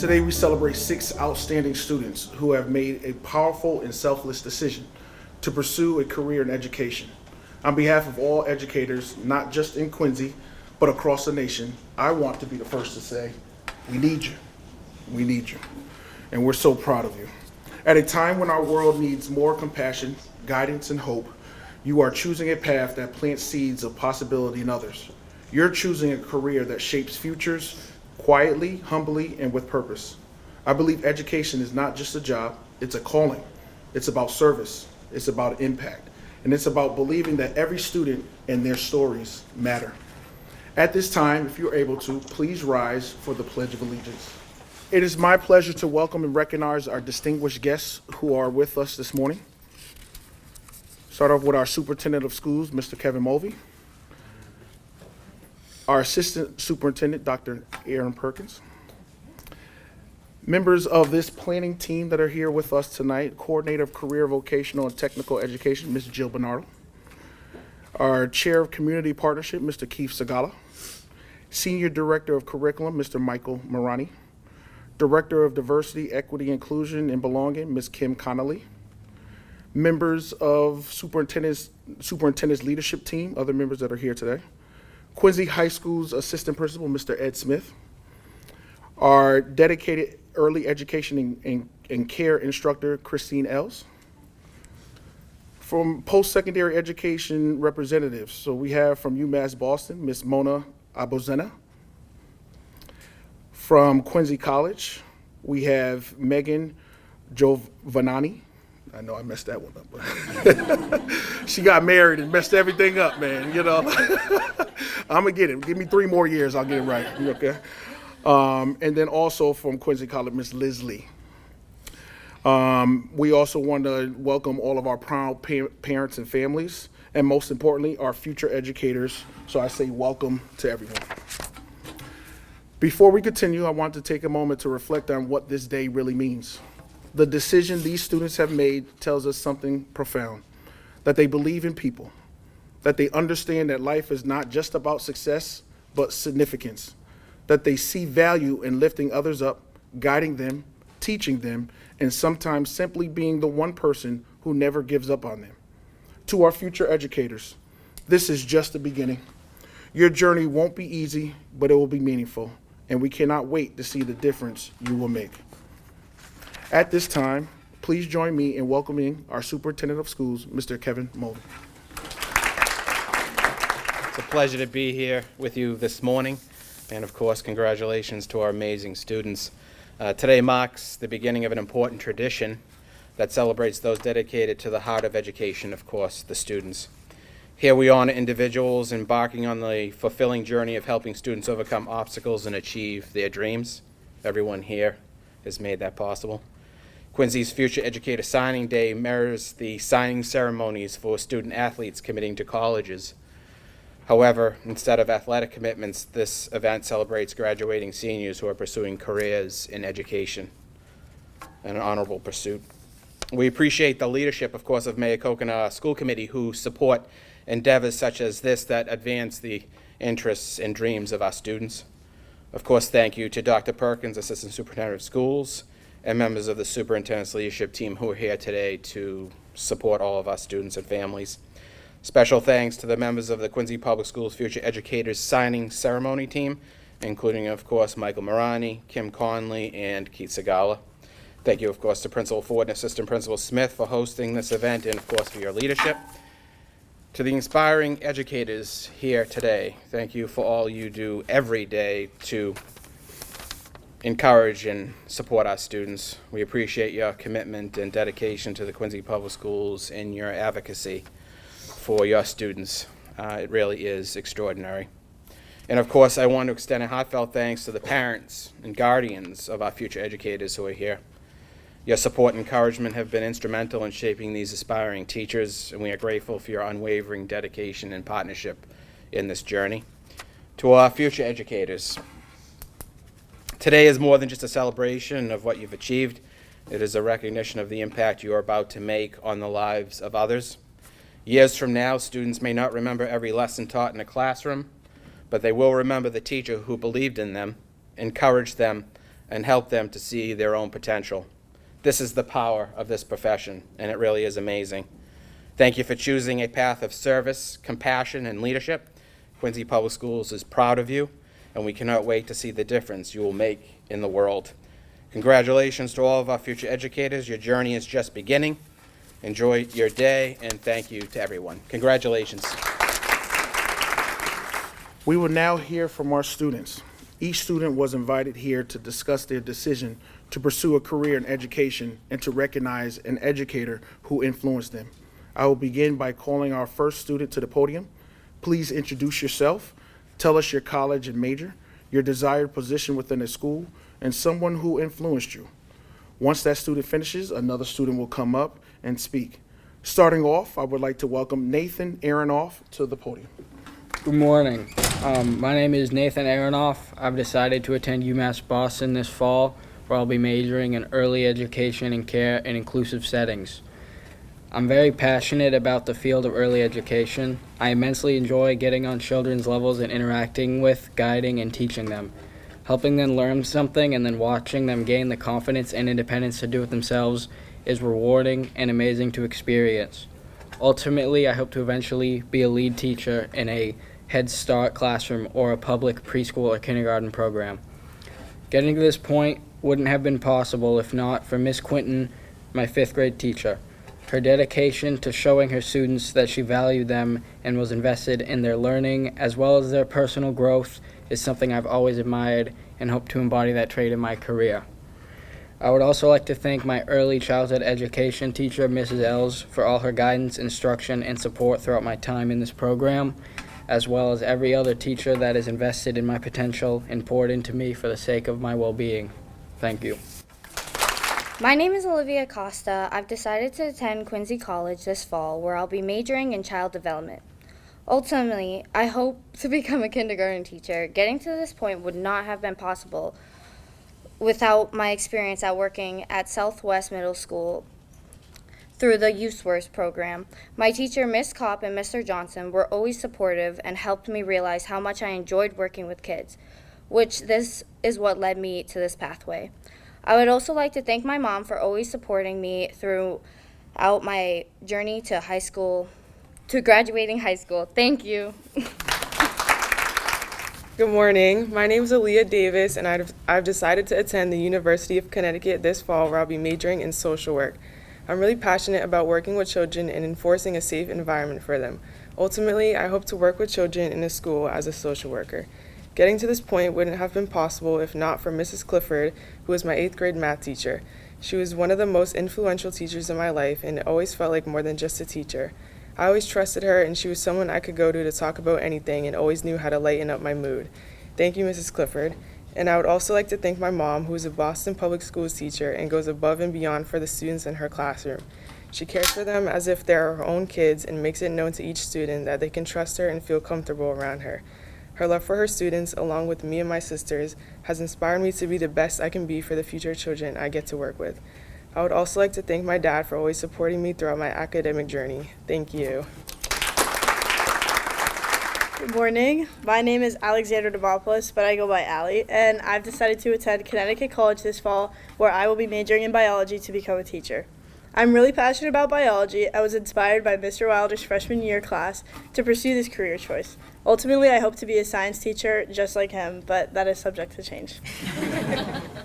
Today we celebrate 6 outstanding students who have made a powerful and selfless decision to pursue a career in education. On behalf of all educators, not just in Quincy, but across the nation, I want to be the first to say, we need you. We need you. And we're so proud of you. At a time when our world needs more compassion, guidance, and hope, you are choosing a path that plants seeds of possibility in others. You're choosing a career that shapes futures quietly, humbly, and with purpose. I believe education is not just a job, it's a calling. It's about service, it's about impact, and it's about believing that every student and their stories matter. At this time, if you're able to, please rise for the Pledge of Allegiance. It is my pleasure to welcome and recognize our distinguished guests who are with us this morning. Start off with our Superintendent of Schools, Mr. Kevin Mulvey. Our Assistant Superintendent, Dr. Aaron Perkins. Members of this planning team that are here with us tonight, Coordinator of Career, Vocational, and Technical Education, Ms. Jill Bernardo. Our Chair of Community Partnership, Mr. Keith Segala. Senior Director of Curriculum, Mr. Michael Marani. Director of Diversity, Equity, Inclusion, and Belonging, Ms. Kim Connolly. Members of Superintendent's Leadership Team, other members that are here today. Quincy High School's Assistant Principal, Mr. Ed Smith. Our dedicated early education and care instructor, Christine Els. From post-secondary education representatives, so we have from UMass Boston, Ms. Mona Abozena. From Quincy College, we have Megan Giovanni. I know I messed that one up, but she got married and messed everything up, man, you know. I'm gonna get it. Give me 3 more years, I'll get it right, okay? And then also from Quincy College, Ms. Liz Lee. We also want to welcome all of our proud parents and families, and most importantly, our future educators. So I say welcome to everyone. Before we continue, I want to take a moment to reflect on what this day really means. The decision these students have made tells us something profound, that they believe in people, that they understand that life is not just about success, but significance, that they see value in lifting others up, guiding them, teaching them, and sometimes simply being the one person who never gives up on them. To our future educators, this is just the beginning. Your journey won't be easy, but it will be meaningful, and we cannot wait to see the difference you will make. At this time, please join me in welcoming our Superintendent of Schools, Mr. Kevin Mulvey. It's a pleasure to be here with you this morning, and of course, congratulations to our amazing students. Today marks the beginning of an important tradition that celebrates those dedicated to the heart of education, of course, the students. Here we honor individuals embarking on the fulfilling journey of helping students overcome obstacles and achieve their dreams. Everyone here has made that possible. Quincy's Future Educator Signing Day mirrors the signing ceremonies for student athletes committing to colleges. However, instead of athletic commitments, this event celebrates graduating seniors who are pursuing careers in education, an honorable pursuit. We appreciate the leadership, of course, of Mayor Koch and our school committee who support endeavors such as this that advance the interests and dreams of our students. Of course, thank you to Dr. Perkins, Assistant Superintendent of Schools, and members of the Superintendent's Leadership Team who are here today to support all of our students and families. Special thanks to the members of the Quincy Public Schools Future Educators Signing Ceremony Team, including, of course, Michael Marani, Kim Conley, and Keith Segala. Thank you, of course, to Principal Ford and Assistant Principal Smith for hosting this event and, of course, for your leadership. To the inspiring educators here today, thank you for all you do every day to encourage and support our students. We appreciate your commitment and dedication to the Quincy Public Schools and your advocacy for your students. It really is extraordinary. And of course, I want to extend a heartfelt thanks to the parents and guardians of our future educators who are here. Your support and encouragement have been instrumental in shaping these aspiring teachers, and we are grateful for your unwavering dedication and partnership in this journey. To our future educators, today is more than just a celebration of what you've achieved. It is a recognition of the impact you are about to make on the lives of others. Years from now, students may not remember every lesson taught in a classroom, but they will remember the teacher who believed in them, encouraged them, and help them to see their own potential. This is the power of this profession, and it really is amazing. Thank you for choosing a path of service, compassion, and leadership. Quincy Public Schools is proud of you, and we cannot wait to see the difference you will make in the world. Congratulations to all of our future educators. Your journey is just beginning. Enjoy your day, and thank you to everyone. Congratulations. We will now hear from our students. Each student was invited here to discuss their decision to pursue a career in education and to recognize an educator who influenced them. I will begin by calling our first student to the podium. Please introduce yourself, tell us your college and major, your desired position within the school, and someone who influenced you. Once that student finishes, another student will come up and speak. Starting off, I would like to welcome Nathan Aronoff to the podium. Good morning. My name is Nathan Aronoff. I've decided to attend UMass Boston this fall, where I'll be majoring in early education and care in inclusive settings. I'm very passionate about the field of early education. I immensely enjoy getting on children's levels and interacting with, guiding, and teaching them. Helping them learn something and then watching them gain the confidence and independence to do it themselves is rewarding and amazing to experience. Ultimately, I hope to eventually be a lead teacher in a Head Start classroom or a public preschool or kindergarten program. Getting to this point wouldn't have been possible if not for Miss Quinton, my 5th grade teacher. Her dedication to showing her students that she valued them and was invested in their learning as well as their personal growth is something I've always admired and hope to embody that trait in my career. I would also like to thank my early childhood education teacher, Mrs. Els, for all her guidance, instruction, and support throughout my time in this program, as well as every other teacher that is invested in my potential and poured into me for the sake of my well-being. Thank you. My name is Olivia Costa. I've decided to attend Quincy College this fall, where I'll be majoring in child development. Ultimately, I hope to become a kindergarten teacher. Getting to this point would not have been possible without my experience at working at Southwest Middle School through the Youth Works program. My teacher, Miss Kopp and Mr. Johnson, were always supportive and helped me realize how much I enjoyed working with kids, which this is what led me to this pathway. I would also like to thank my mom for always supporting me throughout my journey to high school, to graduating high school. Thank you. Good morning. My name is Aaliyah Davis, and I've decided to attend the University of Connecticut this fall, where I'll be majoring in social work. I'm really passionate about working with children and enforcing a safe environment for them. Ultimately, I hope to work with children in a school as a social worker. Getting to this point wouldn't have been possible if not for Mrs. Clifford, who was my 8th grade math teacher. She was one of the most influential teachers in my life, and it always felt like more than just a teacher. I always trusted her, and she was someone I could go to talk about anything and always knew how to lighten up my mood. Thank you, Mrs. Clifford. And I would also like to thank my mom, who is a Boston Public Schools teacher and goes above and beyond for the students in her classroom. She cares for them as if they're her own kids and makes it known to each student that they can trust her and feel comfortable around her. Her love for her students, along with me and my sisters, has inspired me to be the best I can be for the future children I get to work with. I would also like to thank my dad for always supporting me throughout my academic journey. Thank you. Good morning. My name is Alexander Demopoulos, but I go by Allie, and I've decided to attend Connecticut College this fall, where I will be majoring in biology to become a teacher. I'm really passionate about biology. I was inspired by Mr. Wilder's freshman year class to pursue this career choice. Ultimately, I hope to be a science teacher just like him, but that is subject to change.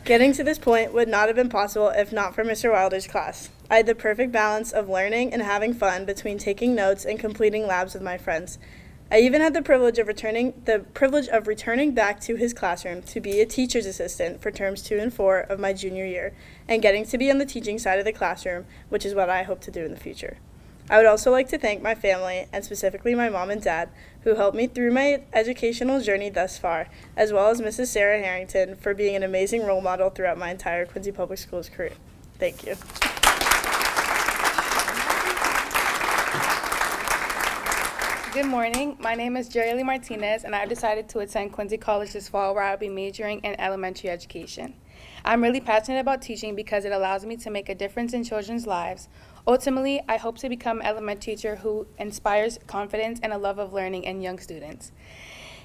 Getting to this point would not have been possible if not for Mr. Wilder's class. I had the perfect balance of learning and having fun between taking notes and completing labs with my friends. I even had the privilege of returning back to his classroom to be a teacher's assistant for terms 2 and 4 of my junior year, and getting to be on the teaching side of the classroom, which is what I hope to do in the future. I would also like to thank my family, and specifically my mom and dad, who helped me through my educational journey thus far, as well as Mrs. Sarah Harrington for being an amazing role model throughout my entire Quincy Public Schools career. Thank you. Good morning. My name is Jerry Lee Martinez, and I've decided to attend Quincy College this fall, where I'll be majoring in elementary education. I'm really passionate about teaching because it allows me to make a difference in children's lives. Ultimately, I hope to become an elementary teacher who inspires confidence and a love of learning in young students.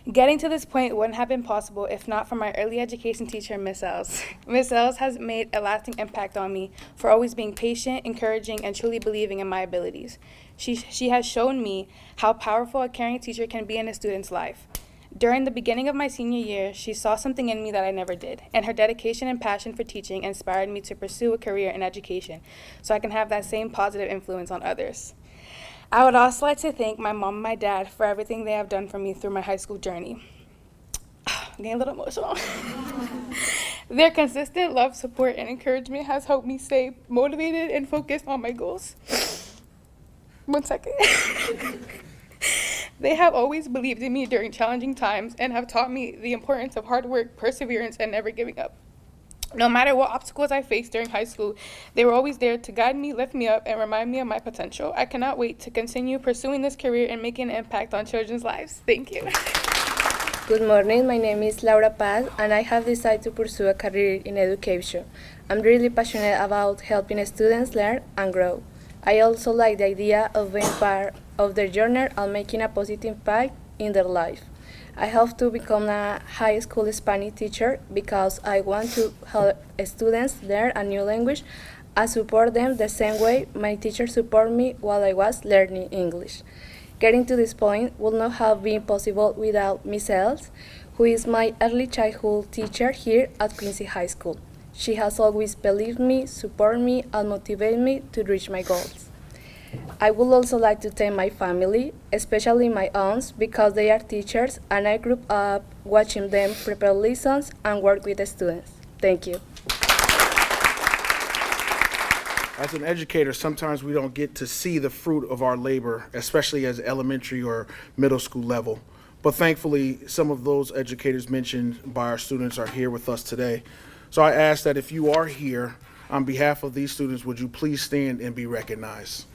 Getting to this point wouldn't have been possible if not for my early education teacher, Miss Els. Miss Els has made a lasting impact on me for always being patient, encouraging, and truly believing in my abilities. She has shown me how powerful a caring teacher can be in a student's life. During the beginning of my senior year, she saw something in me that I never did, and her dedication and passion for teaching inspired me to pursue a career in education so I can have that same positive influence on others. I would also like to thank my mom and my dad for everything they have done for me through my high school journey. I'm getting a little emotional. Their consistent love, support, and encouragement has helped me stay motivated and focused on my goals. 1 second. They have always believed in me during challenging times and have taught me the importance of hard work, perseverance, and never giving up. No matter what obstacles I faced during high school, they were always there to guide me, lift me up, and remind me of my potential. I cannot wait to continue pursuing this career and making an impact on children's lives. Thank you. Good morning, my name is Laura Paz and I have decided to pursue a career in education. I'm really passionate about helping students learn and grow. I also like the idea of being part of their journey and making a positive impact in their life. I hope to become a high school Spanish teacher because I want to help students learn a new language and support them the same way my teacher supported me while I was learning English. Getting to this point would not have been possible without Miss Els, who is my early childhood teacher here at Quincy High School. She has always believed me, supported me, and motivated me to reach my goals. I would also like to thank my family, especially my aunts, because they are teachers and I grew up watching them prepare lessons and work with the students. Thank you. As an educator, sometimes we don't get to see the fruit of our labor, especially as elementary or middle school level. But thankfully, some of those educators mentioned by our students are here with us today. So I ask that if you are here, on behalf of these students, would you please stand and be recognized?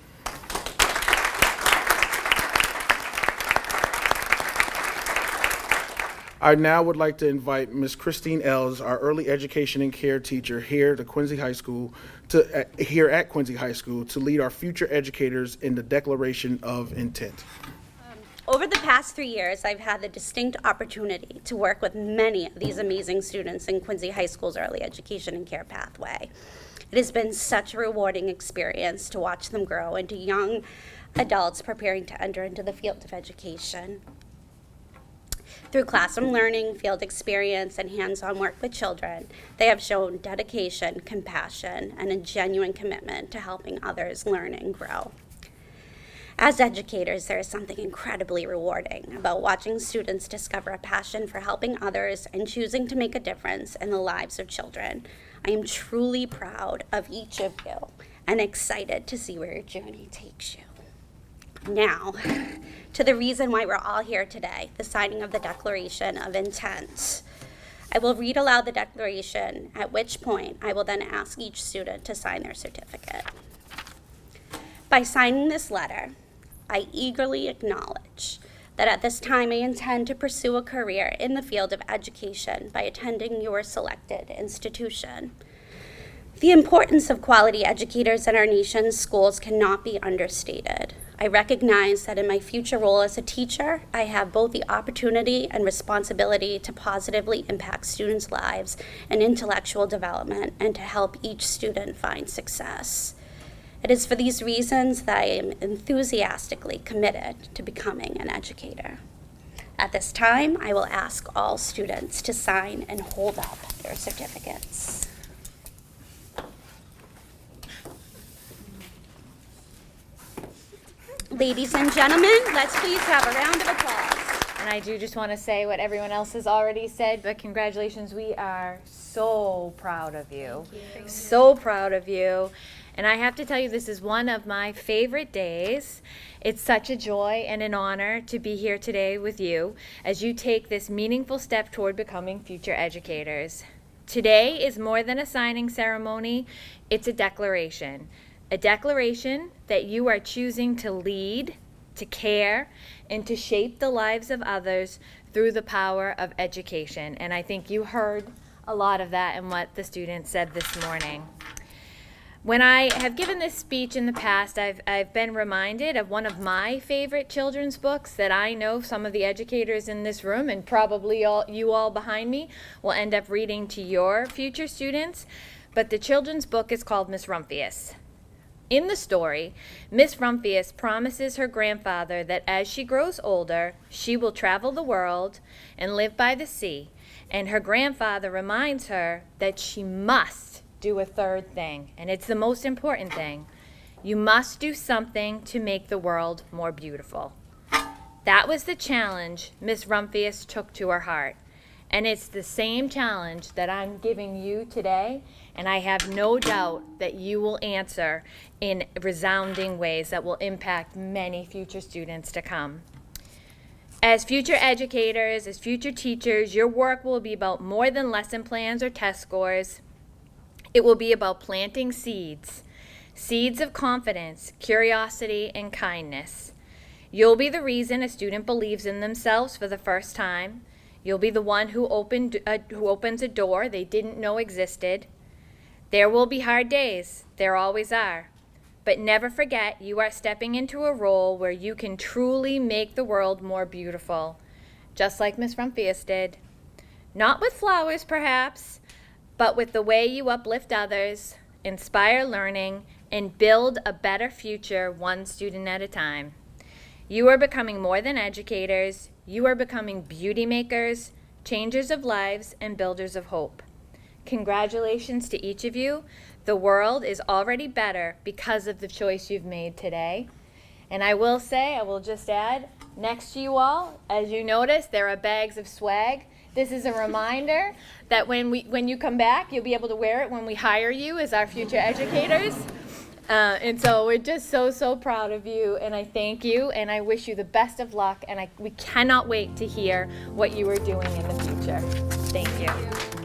I now would like to invite Ms. Christine Els, our early education and care teacher here at Quincy High School, to lead our future educators in the Declaration of Intent. Over the past 3 years, I've had the distinct opportunity to work with many of these amazing students in Quincy High School's early education and care pathway. It has been such a rewarding experience to watch them grow into young adults preparing to enter into the field of education. Through classroom learning, field experience, and hands-on work with children, they have shown dedication, compassion, and a genuine commitment to helping others learn and grow. As educators, there is something incredibly rewarding about watching students discover a passion for helping others and choosing to make a difference in the lives of children. I am truly proud of each of you and excited to see where your journey takes you. Now, to the reason why we're all here today, the signing of the Declaration of Intent. I will read aloud the declaration, at which point I will then ask each student to sign their certificate. By signing this letter, I eagerly acknowledge that at this time I intend to pursue a career in the field of education by attending your selected institution. The importance of quality educators in our nation's schools cannot be understated. I recognize that in my future role as a teacher, I have both the opportunity and responsibility to positively impact students' lives and intellectual development and to help each student find success. It is for these reasons that I am enthusiastically committed to becoming an educator. At this time, I will ask all students to sign and hold up their certificates. Ladies and gentlemen, let's please have a round of applause. And I do just want to say what everyone else has already said, but congratulations. We are so proud of you. So proud of you. And I have to tell you, this is one of my favorite days. It's such a joy and an honor to be here today with you as you take this meaningful step toward becoming future educators. Today is more than a signing ceremony, it's a declaration. A declaration that you are choosing to lead, to care, and to shape the lives of others through the power of education. And I think you heard a lot of that in what the students said this morning. When I have given this speech in the past, I've been reminded of one of my favorite children's books that I know some of the educators in this room and probably you all behind me will end up reading to your future students. But the children's book is called Miss Rumphius. In the story, Miss Rumphius promises her grandfather that as she grows older, she will travel the world and live by the sea. And her grandfather reminds her that she must do a third thing, and it's the most important thing. You must do something to make the world more beautiful. That was the challenge Miss Rumphius took to her heart. And it's the same challenge that I'm giving you today, and I have no doubt that you will answer in resounding ways that will impact many future students to come. As future educators, as future teachers, your work will be about more than lesson plans or test scores. It will be about planting seeds, seeds of confidence, curiosity, and kindness. You'll be the reason a student believes in themselves for the first time. You'll be the one who opens a door they didn't know existed. There will be hard days. There always are. But never forget you are stepping into a role where you can truly make the world more beautiful, just like Miss Rumphius did. Not with flowers, perhaps, but with the way you uplift others, inspire learning, and build a better future one student at a time. You are becoming more than educators. You are becoming beauty makers, changers of lives, and builders of hope. Congratulations to each of you. The world is already better because of the choice you've made today. And I will just add, next to you all, as you notice, there are bags of swag. This is a reminder that when you come back, you'll be able to wear it when we hire you as our future educators. And so we're just so proud of you, and I thank you, and I wish you the best of luck, and we cannot wait to hear what you are doing in the future. Thank you.